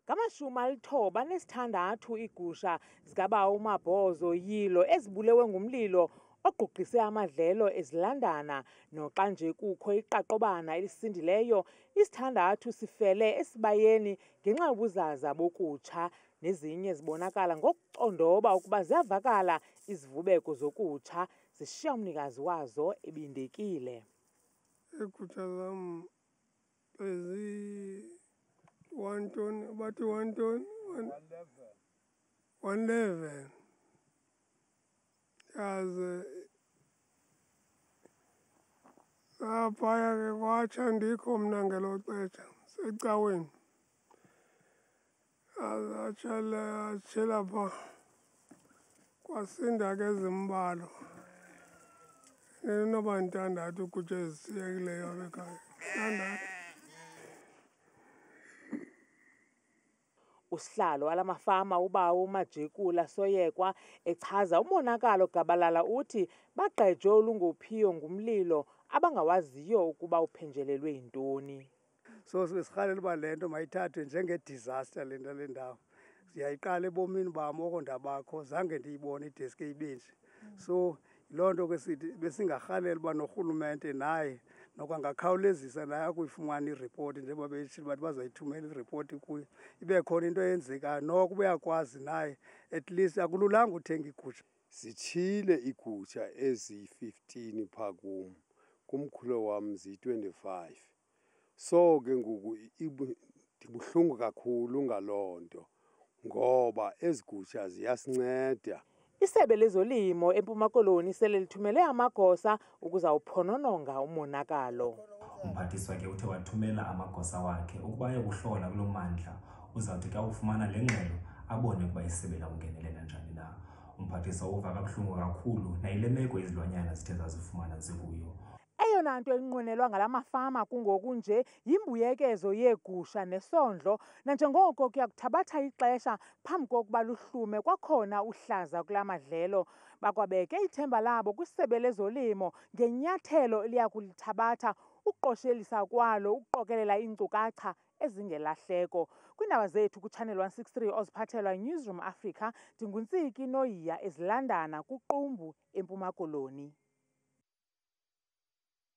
Ngama-96 iigusha zikabawo uMabhozo Yilo ezibulewe ngumlilo ogqugqise amadlelo ezilandana. Noxa nje kukho iqaqobana elisindileyo, 6 sifele esibayeni ngenxa yobuzaza bokutsha, nezinye zibonakala ngokucondoba ukuba ziyavakala izivubeko zokutsha, zishiya umnikazi wazo ebindekile. Iigusha zam ezi-1 ton, bathi 1 ton, 111. Yaze ngaphaya ke kwatsha ndikho mna ngelo xesha secaweni. Atshela phaa kwasinda ke zimbalwa. Inoba 6 ukutsha ezishiyekileyo apha ekhaya. 6. Usihlalo wala mafama ubawo uMajekula Soyekwa echaza umonakalo gabalala uthi bagqejwe olungophiyo ngumlilo abangawaziyo ukuba uphenjelelwe yintoni. So besirhalela uba le nto mayithathwe njenge-disaster le nto le ndawo. Siyayiqala ebomini bam oko ndabakho zange ndiyibone ideske ibe nje. So yiloo nto ke sithi besingarhalela uba norhulumente naye nokwangakhawulezisa naye akuyifumana iripoti njengoba beshilo bathi bazayithumela iripoti kuyo. Ibe khona into eyenzekayo noko uyakwazi naye at least akululanga uthenga igusha. Zitshile iigusha ezi-15 phaa kum, kumkhulu wam ziyi-25. So ke ngoku ndibuhlungu kakhulu ngaloo nto ngoba ezi gusha ziyasinceda. Isebe lezolimo eMpuma Koloni sele lithumele amagosa ukuzawuphonononga umonakalo. Umphathiswa ke uthe wathumela amagosa wakhe ukuba ayokuhlola kuloo mmandla, uzawuthi ka ufumana le ngxelo abone ukuba isebe lawungenelela njani na. Umphathiswa uva kabuhlungu kakhulu nayile meko izilwanyana zithe zazifumana zikuyo. Eyona nto enqwenelwa ngala mafama kungoku nje yimbuyekezo yeegusha nesondlo, nanjengoko kuya kuthabatha ixesha phambi kokuba luhlume kwakhona uhlaza kula madlelo. Bakwabeke ithemba labo kwisebe lezolimo ngenyathelo eliya kulithabatha ukuqoshelisa kwalo ukuqokelela iinkcukacha ezingelahleko. Kwiindaba zethu kuChannel 163 oziphathelwa Newsroom Africa, ndinguNtsiki Noyiya ezilandana kuQumbu eMpuma Koloni.